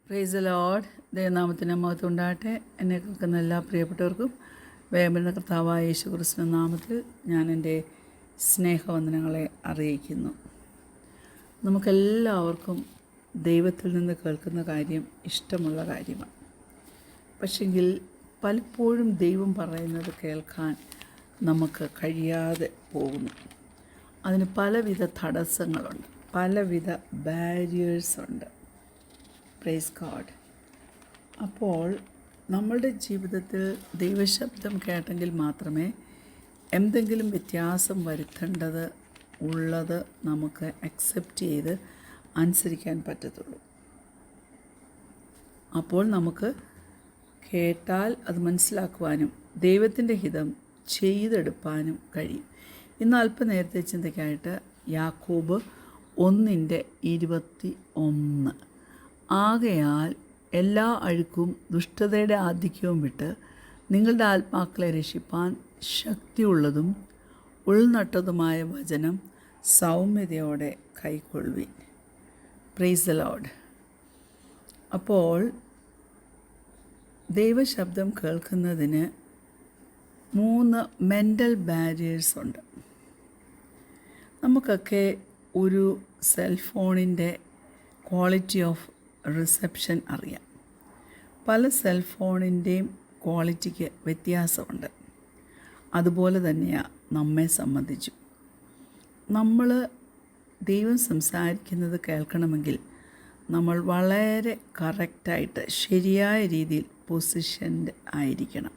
Price the Lord. ദൈവനാമത്തിന് മഹത്വം ഉണ്ടാകട്ടെ. എന്നെ കേൾക്കുന്ന എല്ലാ പ്രിയപ്പെട്ടവർക്കും വേഗം കർത്താവായ യേശു ക്രിസ്തു നാമത്തിൽ ഞാൻ എൻ്റെ സ്നേഹവന്ദനങ്ങളെ അറിയിക്കുന്നു. നമുക്കെല്ലാവർക്കും ദൈവത്തിൽ നിന്ന് കേൾക്കുന്ന കാര്യം ഇഷ്ടമുള്ള കാര്യമാണ്. പക്ഷെങ്കിൽ പലപ്പോഴും ദൈവം പറയുന്നത് കേൾക്കാൻ നമുക്ക് കഴിയാതെ പോകുന്നു. അതിന് പലവിധ തടസ്സങ്ങളുണ്ട്, പലവിധ ബാരിയേഴ്സുണ്ട്. Praise God. അപ്പോൾ നമ്മളുടെ ജീവിതത്തിൽ ദൈവശബ്ദം കേട്ടെങ്കിൽ മാത്രമേ എന്തെങ്കിലും വ്യത്യാസം വരുത്തേണ്ടത് ഉള്ളത് നമുക്ക് അക്സെപ്റ്റ് ചെയ്ത് അനുസരിക്കാൻ പറ്റത്തുള്ളൂ. അപ്പോൾ നമുക്ക് കേട്ടാൽ അത് മനസ്സിലാക്കുവാനും ദൈവത്തിൻ്റെ ഹിതം ചെയ്തെടുപ്പാനും കഴിയും. ഇന്ന് അല്പനേരത്തെ ചിന്തയ്ക്കായിട്ട് യാക്കോബ് 1:21 ആകയാൽ എല്ലാ അഴുക്കും ദുഷ്ടതയുടെ ആധിക്യവും വിട്ട് നിങ്ങളുടെ ആത്മാക്കളെ രക്ഷിപ്പാൻ ശക്തിയുള്ളതും ഉൾനട്ടതുമായ വചനം സൗമ്യതയോടെ കൈക്കൊള്ളുവിൻ. Praise the Lord. അപ്പോൾ ദൈവശബ്ദം കേൾക്കുന്നതിന് 3 മെൻ്റൽ ബാരിയേഴ്സ് ഉണ്ട്. നമുക്കൊക്കെ ഒരു സെൽഫോണിൻ്റെ ക്വാളിറ്റി ഓഫ് റിസപ്ഷൻ അറിയാം. പല സെൽഫോണിൻ്റെയും ക്വാളിറ്റിക്ക് വ്യത്യാസമുണ്ട്. അതുപോലെ തന്നെയാണ് നമ്മെ സംബന്ധിച്ചു. നമ്മൾ ദൈവം സംസാരിക്കുന്നത് കേൾക്കണമെങ്കിൽ നമ്മൾ വളരെ കറക്റ്റായിട്ട് ശരിയായ രീതിയിൽ പൊസിഷൻഡ് ആയിരിക്കണം.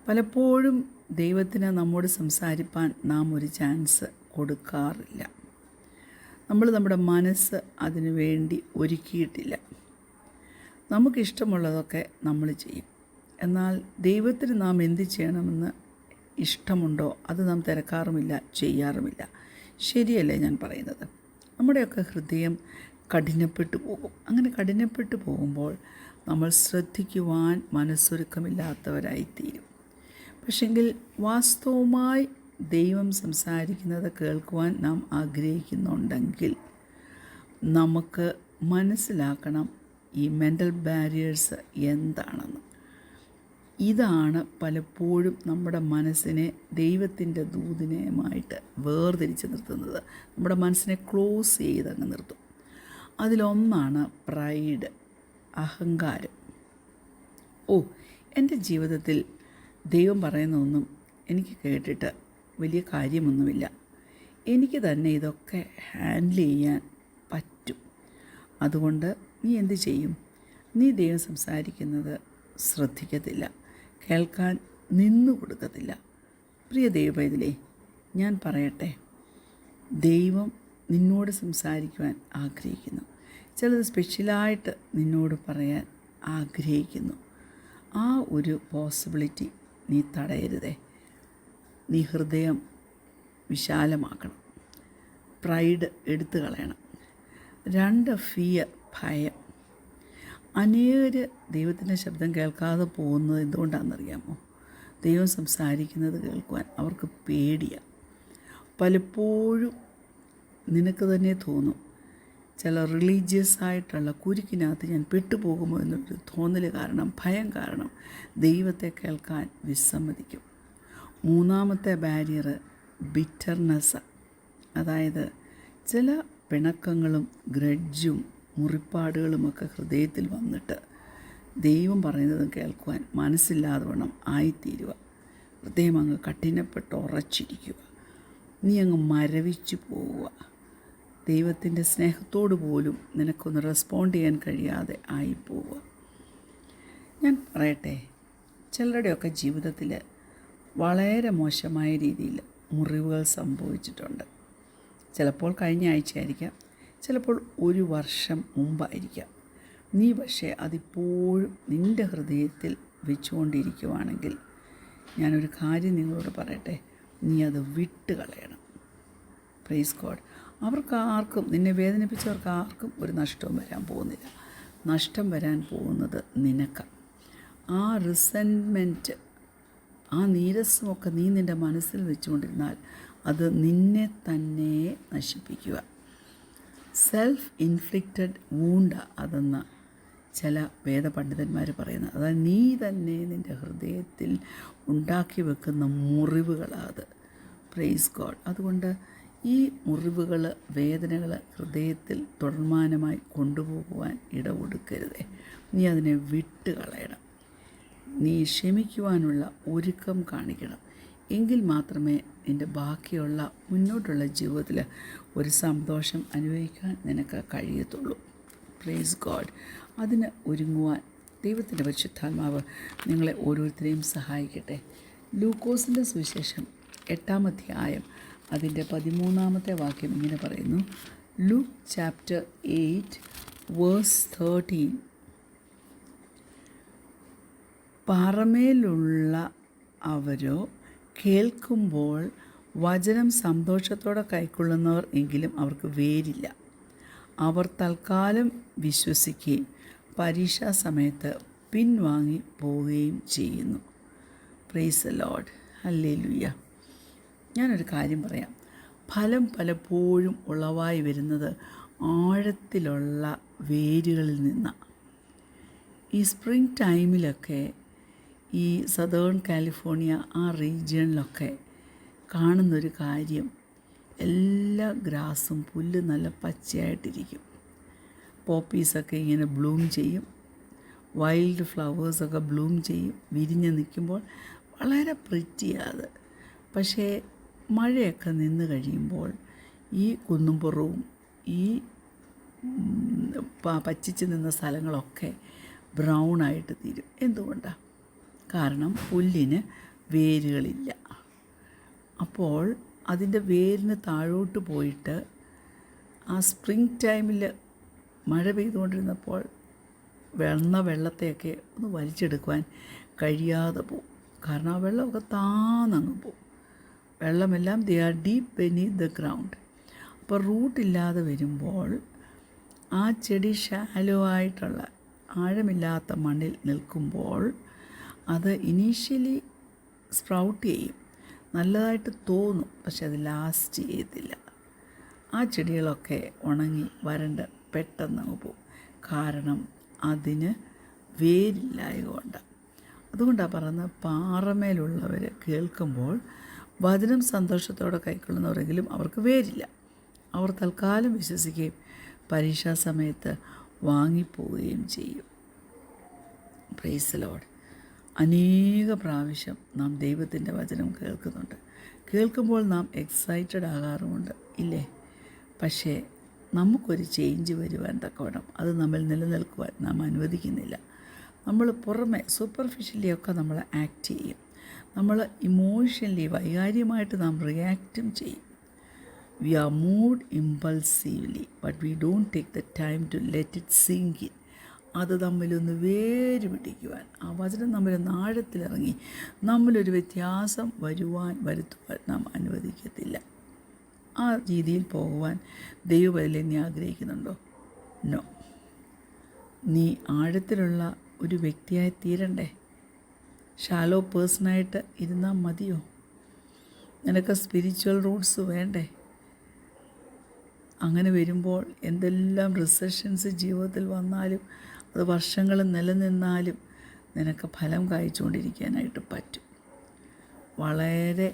പലപ്പോഴും ദൈവത്തിന് നമ്മോട് സംസാരിപ്പാൻ നാം ഒരു ചാൻസ് കൊടുക്കാറില്ല. നമ്മൾ നമ്മുടെ മനസ്സ് അതിനു വേണ്ടി ഒരുക്കിയിട്ടില്ല. നമുക്കിഷ്ടമുള്ളതൊക്കെ നമ്മൾ ചെയ്യും. എന്നാൽ ദൈവത്തിന് നാം എന്ത് ചെയ്യണമെന്ന് ഇഷ്ടമുണ്ടോ അത് നാം തിരക്കാറുമില്ല, ചെയ്യാറുമില്ല. ശരിയല്ലേ ഞാൻ പറയുന്നത്? നമ്മുടെയൊക്കെ ഹൃദയം കഠിനപ്പെട്ടു പോകും. അങ്ങനെ കഠിനപ്പെട്ടു പോകുമ്പോൾ നമ്മൾ ശ്രദ്ധിക്കുവാൻ മനസ്സൊരുക്കമില്ലാത്തവരായിത്തീരും. പക്ഷെങ്കിൽ വാസ്തവമായി ദൈവം സംസാരിക്കുന്നത് കേൾക്കുവാൻ നാം ആഗ്രഹിക്കുന്നുണ്ടെങ്കിൽ നമുക്ക് മനസ്സിലാക്കണം ഈ മെൻ്റൽ ബാരിയേഴ്സ് എന്താണെന്ന്. ഇതാണ് പലപ്പോഴും നമ്മുടെ മനസ്സിനെ ദൈവത്തിൻ്റെ ദൂതനുമായിട്ട് വേർതിരിച്ച് നിർത്തുന്നത്. നമ്മുടെ മനസ്സിനെ ക്ലോസ് ചെയ്തങ്ങ് നിർത്തും. അതിലൊന്നാണ് പ്രൈഡ്, അഹങ്കാരം. എൻ്റെ ജീവിതത്തിൽ ദൈവം പറയുന്നതൊന്നും എനിക്ക് കേട്ടിട്ട് വലിയ കാര്യമൊന്നുമില്ല, എനിക്ക് തന്നെ ഇതൊക്കെ ഹാൻഡിൽ ചെയ്യാൻ പറ്റും. അതുകൊണ്ട് നീ എന്ത് ചെയ്യും? നീ ദൈവം സംസാരിക്കുന്നത് ശ്രദ്ധിക്കത്തില്ല, കേൾക്കാൻ നിന്നു കൊടുക്കത്തില്ല. പ്രിയ ദൈവപൈതലേ, ഞാൻ പറയട്ടെ, ദൈവം നിന്നോട് സംസാരിക്കുവാൻ ആഗ്രഹിക്കുന്നു. ചിലത് സ്പെഷ്യലായിട്ട് നിന്നോട് പറയാൻ ആഗ്രഹിക്കുന്നു. ആ ഒരു പോസിബിലിറ്റി നീ തടയരുതേ. നീ ഹൃദയം വിശാലമാക്കണം. പ്രൈഡ് എടുത്തു കളയണം. 2 ഫിയർ, ഭയം. അനേകർ ദൈവത്തിൻ്റെ ശബ്ദം കേൾക്കാതെ പോകുന്നത് എന്തുകൊണ്ടാണെന്നറിയാമോ? ദൈവം സംസാരിക്കുന്നത് കേൾക്കുവാൻ അവർക്ക് പേടിയാണ്. പലപ്പോഴും നിനക്ക് തന്നെ തോന്നും, ചില റിലീജിയസ് ആയിട്ടുള്ള കുരുക്കിനകത്ത് ഞാൻ പെട്ടുപോകുമോ എന്നൊരു തോന്നൽ കാരണം, ഭയം കാരണം ദൈവത്തെ കേൾക്കാൻ വിസമ്മതിക്കും. 3ാമത്തെ ബാരിയർ ബിറ്റർനെസ്. അതായത് ചില പിണക്കങ്ങളും ഗ്രഡ്ജും മുറിപ്പാടുകളുമൊക്കെ ഹൃദയത്തിൽ വന്നിട്ട് ദൈവം പറയുന്നത് കേൾക്കുവാൻ മനസ്സില്ലാതെ വണ്ണം ആയിത്തീരുക. ഹൃദയം അങ്ങ് കഠിനപ്പെട്ട് ഉറച്ചിരിക്കുക. നീ അങ്ങ് മരവിച്ചു പോവുക. ദൈവത്തിൻ്റെ സ്നേഹത്തോട് പോലും നിനക്കൊന്ന് റെസ്പോണ്ട് ചെയ്യാൻ കഴിയാതെ ആയിപ്പോവുക. ഞാൻ പറയട്ടെ, ചിലരുടെയൊക്കെ ജീവിതത്തിൽ വളരെ മോശമായ രീതിയിൽ മുറിവുകൾ സംഭവിച്ചിട്ടുണ്ട്. ചിലപ്പോൾ കഴിഞ്ഞ ആഴ്ചയായിരിക്കാം, ചിലപ്പോൾ 1 വർഷം മുമ്പായിരിക്കാം. നീ പക്ഷേ അതിപ്പോഴും നിൻ്റെ ഹൃദയത്തിൽ വെച്ചുകൊണ്ടിരിക്കുവാണെങ്കിൽ ഞാനൊരു കാര്യം നിങ്ങളോട് പറയട്ടെ, നീ അത് വിട്ട് കളയണം. Praise God. അവർക്കാർക്കും, നിന്നെ വേദനിപ്പിച്ചവർക്കാർക്കും ഒരു നഷ്ടവും വരാൻ പോകുന്നില്ല. നഷ്ടം വരാൻ പോകുന്നത് നിനക്കാണ്. ആ റിസൻമെൻറ്റ്, ആ നീരസമൊക്കെ നീ നിൻ്റെ മനസ്സിൽ വെച്ചുകൊണ്ടിരുന്നാൽ അത് നിന്നെ തന്നെ നശിപ്പിക്കുക. സെൽഫ് ഇൻഫ്ലിക്റ്റഡ് വൂണ്ട അതെന്ന് ചില വേദപണ്ഡിതന്മാർ പറയുന്നത്. അതായത് നീ തന്നെ നിൻ്റെ ഹൃദയത്തിൽ ഉണ്ടാക്കി വെക്കുന്ന മുറിവുകളത്. Praise God. അതുകൊണ്ട് ഈ മുറിവുകൾ, വേദനകൾ ഹൃദയത്തിൽ തുടർമാനമായി കൊണ്ടുപോകുവാൻ ഇടകൊടുക്കരുതേ. നീ അതിനെ വിട്ട് കളയണം. നീ ക്ഷമിക്കുവാനുള്ള ഒരുക്കം കാണിക്കണം. എങ്കിൽ മാത്രമേ നിൻ്റെ ബാക്കിയുള്ള മുന്നോട്ടുള്ള ജീവിതത്തിൽ ഒരു സന്തോഷം അനുഭവിക്കാൻ നിനക്ക് കഴിയത്തുള്ളൂ. Praise God. അതിന് ഒരുങ്ങുവാൻ ദൈവത്തിൻ്റെ പരിശുദ്ധാത്മാവ് നിങ്ങളെ ഓരോരുത്തരെയും സഹായിക്കട്ടെ. ലൂക്കോസിൻ്റെ സുവിശേഷം 8-ാം അധ്യായം അതിൻ്റെ 13-ാമത്തെ വാക്യം ഇങ്ങനെ പറയുന്നു. Luke chapter 8 verse 13. പാറമേലുള്ള അവരോ കേൾക്കുമ്പോൾ വചനം സന്തോഷത്തോടെ കൈക്കൊള്ളുന്നവർ എങ്കിലും അവർക്ക് വേരില്ല. അവർ തൽക്കാലം വിശ്വസിക്കുകയും പരീക്ഷാ സമയത്ത് പിൻവാങ്ങി പോവുകയും ചെയ്യുന്നു. Price the Lord. ഹല്ലേലൂയ. ഞാനൊരു കാര്യം പറയാം. ഫലം പലപ്പോഴും ഉളവായി വരുന്നത് ആഴത്തിലുള്ള വേരുകളിൽ നിന്നാണ്. ഈ സ്പ്രിംഗ് ടൈമിലൊക്കെ ഈ സദേൺ കാലിഫോർണിയ ആ റീജിയണിലൊക്കെ കാണുന്നൊരു കാര്യം, എല്ലാ ഗ്രാസും പുല്ല് നല്ല പച്ചയായിട്ടിരിക്കും. പോപ്പീസൊക്കെ ഇങ്ങനെ ബ്ലൂം ചെയ്യും, വൈൽഡ് ഫ്ലവേഴ്സൊക്കെ ബ്ലൂം ചെയ്യും, വിരിഞ്ഞ് നിൽക്കുമ്പോൾ വളരെ പ്രിറ്റിയാണ്. പക്ഷേ മഴയൊക്കെ നിന്ന് കഴിയുമ്പോൾ ഈ കുന്നുംപുറവും ഈ പച്ചിച്ച് നിന്ന സ്ഥലങ്ങളൊക്കെ ബ്രൗൺ ആയിട്ട് തീരും. എന്തുകൊണ്ടാണ്? കാരണം പുല്ലിന് വേരുകളില്ല. അപ്പോൾ അതിൻ്റെ വേരിന് താഴോട്ട് പോയിട്ട് ആ സ്പ്രിംഗ് ടൈമിൽ മഴ പെയ്തുകൊണ്ടിരുന്നപ്പോൾ വെള്ളത്തെയൊക്കെ ഒന്ന് വലിച്ചെടുക്കുവാൻ കഴിയാതെ പോവും. കാരണം ആ വെള്ളമൊക്കെ താന്നങ്ങ് പോവും. വെള്ളമെല്ലാം they are deep beneath the ground. അപ്പോൾ റൂട്ടില്ലാതെ വരുമ്പോൾ ആ ചെടി ഷാലോ ആയിട്ടുള്ള ആഴമില്ലാത്ത മണ്ണിൽ നിൽക്കുമ്പോൾ അത് ഇനീഷ്യലി സ്പ്രൗട്ട് ചെയ്യും, നല്ലതായിട്ട് തോന്നും. പക്ഷെ അത് ലാസ്റ്റ് ചെയ്യത്തില്ല. ആ ചെടികളൊക്കെ ഉണങ്ങി വരണ്ട് പെട്ടെന്ന് പോകും. കാരണം അതിന് വേരില്ലായതുകൊണ്ടാണ്. അതുകൊണ്ടാണ് പറയുന്നത്, പാറമേലുള്ളവർ കേൾക്കുമ്പോൾ വചനം സന്തോഷത്തോടെ കൈക്കൊള്ളുന്നവരെങ്കിലും അവർക്ക് വേരില്ല. അവർ തൽക്കാലം വിശ്വസിക്കുകയും പരീക്ഷാ സമയത്ത് വാങ്ങിപ്പോവുകയും ചെയ്യും. Price the Lord. അനേക പ്രാവശ്യം നാം ദൈവത്തിൻ്റെ വചനം കേൾക്കുന്നുണ്ട്. കേൾക്കുമ്പോൾ നാം എക്സൈറ്റഡ് ആകാറുമുണ്ട്, ഇല്ലേ? പക്ഷേ നമുക്കൊരു ചേഞ്ച് വരുവാൻ തക്കവണ്ണം അത് നമ്മൾ നിലനിൽക്കുവാൻ നാം അനുവദിക്കുന്നില്ല. നമ്മൾ പുറമെ സൂപ്പർഫിഷ്യലിയൊക്കെ നമ്മൾ ആക്ട് ചെയ്യും. നമ്മൾ ഇമോഷണലി വൈകാര്യമായിട്ട് നാം റിയാക്റ്റും ചെയ്യും. We are moved impulsively, but we don't take the time to let it sink in. അത് തമ്മിലൊന്ന് വേര് പിടിക്കുവാൻ, ആ വചനം തമ്മിലൊന്ന് ആഴത്തിലിറങ്ങി നമ്മളൊരു വ്യത്യാസം വരുത്തുവാൻ നാം അനുവദിക്കത്തില്ല. ആ രീതിയിൽ പോകുവാൻ ദൈവബലി നീ ആഗ്രഹിക്കുന്നുണ്ടോ? നോ. നീ ആഴത്തിലുള്ള ഒരു വ്യക്തിയായി തീരണ്ടേ? ഷാലോ പേഴ്സണായിട്ട് ഇരുന്നാൽ മതിയോ? നിനക്ക് സ്പിരിച്വൽ റൂട്ട്സ് വേണ്ടേ? അങ്ങനെ വരുമ്പോൾ എന്തെല്ലാം റിസഷൻസ് ജീവിതത്തിൽ വന്നാലും അത് വർഷങ്ങൾ നിലനിന്നാലും നിനക്ക് ഫലം കായ്ച്ചുകൊണ്ടിരിക്കാനായിട്ട് പറ്റും. വളരെ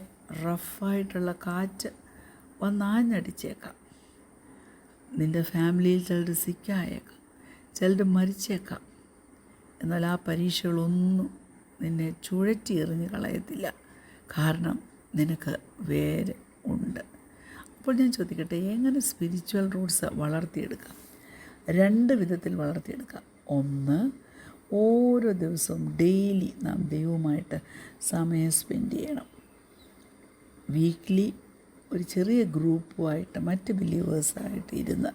റഫായിട്ടുള്ള കാറ്റ് വന്നാഞ്ഞടിച്ചേക്കാം. നിൻ്റെ ഫാമിലിയിൽ ചിലർ സിക്കായേക്കാം, ചിലർ മരിച്ചേക്കാം. എന്നാൽ ആ പരീക്ഷകളൊന്നും നിന്നെ ചുഴറ്റി എറിഞ്ഞ് കളയത്തില്ല. കാരണം നിനക്ക് വേര് ഉണ്ട്. അപ്പോൾ ഞാൻ ചോദിക്കട്ടെ, എങ്ങനെ സ്പിരിച്വൽ റൂട്ട്സ് വളർത്തിയെടുക്കാം? 2 വിധത്തിൽ വളർത്തിയെടുക്കാം. ഒന്ന്, ഓരോ ദിവസവും ഡെയിലി നാം ദൈവവുമായിട്ട് സമയം സ്പെൻഡ് ചെയ്യണം. വീക്ക്ലി ഒരു ചെറിയ ഗ്രൂപ്പുമായിട്ട് മറ്റ് ബിലീവേഴ്സായിട്ട് ഇരുന്ന്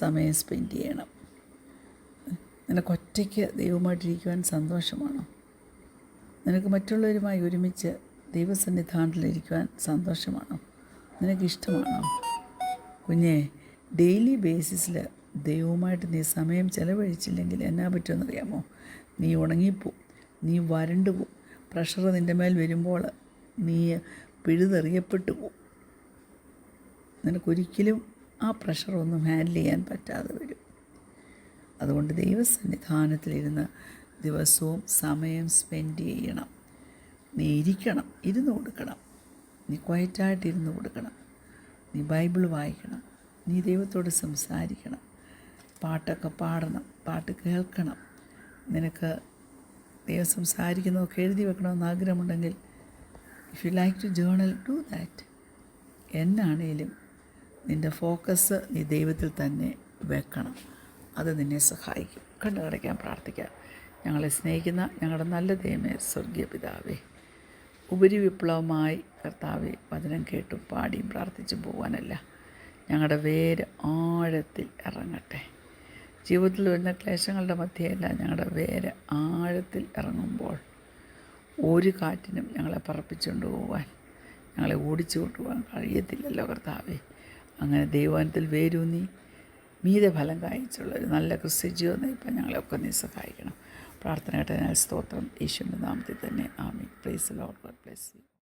സമയം സ്പെൻഡ് ചെയ്യണം. നിനക്ക് ഒറ്റയ്ക്ക് ദൈവമായിട്ടിരിക്കുവാൻ സന്തോഷമാണോ? നിനക്ക് മറ്റുള്ളവരുമായി ഒരുമിച്ച് ദൈവസന്നിധാനത്തിലിരിക്കുവാൻ സന്തോഷമാണോ? നിനക്കിഷ്ടമാണോ? കുഞ്ഞേ, ഡെയിലി ബേസിസിൽ ദൈവവുമായിട്ട് നീ സമയം ചെലവഴിച്ചില്ലെങ്കിൽ എന്നാ പറ്റുമെന്നറിയാമോ? നീ ഉണങ്ങിപ്പോവും, നീ വരണ്ടു പോവും. പ്രഷർ നിൻ്റെ മേൽ വരുമ്പോൾ നീ പിഴുതെറിയപ്പെട്ടു പോവും. നിനക്കൊരിക്കലും ആ പ്രഷറൊന്നും ഹാൻഡിൽ ചെയ്യാൻ പറ്റാതെ വരും. അതുകൊണ്ട് ദൈവസന്നിധാനത്തിലിരുന്ന് ദിവസവും സമയം സ്പെൻഡ് ചെയ്യണം. നീ ഇരിക്കണം, ഇരുന്ന് കൊടുക്കണം. നീ ക്വയറ്റായിട്ട് ഇരുന്ന് കൊടുക്കണം. നീ ബൈബിൾ വായിക്കണം. നീ ദൈവത്തോട് സംസാരിക്കണം. പാട്ടൊക്കെ പാടണം, പാട്ട് കേൾക്കണം. നിനക്ക് ദൈവം സംസാരിക്കുന്നതൊക്കെ എഴുതി വെക്കണമെന്ന് ആഗ്രഹമുണ്ടെങ്കിൽ if you like to journal do that. എന്നാണേലും നിൻ്റെ ഫോക്കസ് നീ ദൈവത്തിൽ തന്നെ വെക്കണം. അത് നിന്നെ സഹായിക്കും. കണ്ണുകടയ്ക്കാൻ പ്രാർത്ഥിക്കാം. ഞങ്ങളെ സ്നേഹിക്കുന്ന ഞങ്ങളുടെ നല്ല ദൈവമേ, സ്വർഗീയ പിതാവേ, ഉപരിവിപ്ലവമായി കർത്താവെ വചനം കേട്ടും പാടിയും പ്രാർത്ഥിച്ചും പോകാനല്ല, ഞങ്ങളുടെ വേര് ആഴത്തിൽ ഇറങ്ങട്ടെ. ജീവിതത്തിൽ വരുന്ന ക്ലേശങ്ങളുടെ മധ്യയല്ല, ഞങ്ങളുടെ വേര് ആഴത്തിൽ ഇറങ്ങുമ്പോൾ ഒരു കാറ്റിനും ഞങ്ങളെ പറപ്പിച്ചുകൊണ്ട് പോകാൻ, ഞങ്ങളെ ഓടിച്ചു കൊണ്ടുപോകാൻ കഴിയത്തില്ലല്ലോ കർത്താവെ. അങ്ങനെ ദൈവവചനത്തിൽ വേരൂന്നി മീതെ ഫലം കായ്ച്ചുള്ള ഒരു നല്ല ക്രിസ്ത്യജീവിതം നയിപ്പാൻ ഞങ്ങളെയൊക്കെ നീ സഹായിക്കണം. പ്രാർത്ഥന കേട്ടതിനാൽ സ്തോത്രം. യേശുവിൻ്റെ നാമത്തിൽ തന്നെ ആമേൻ. Price the Lord.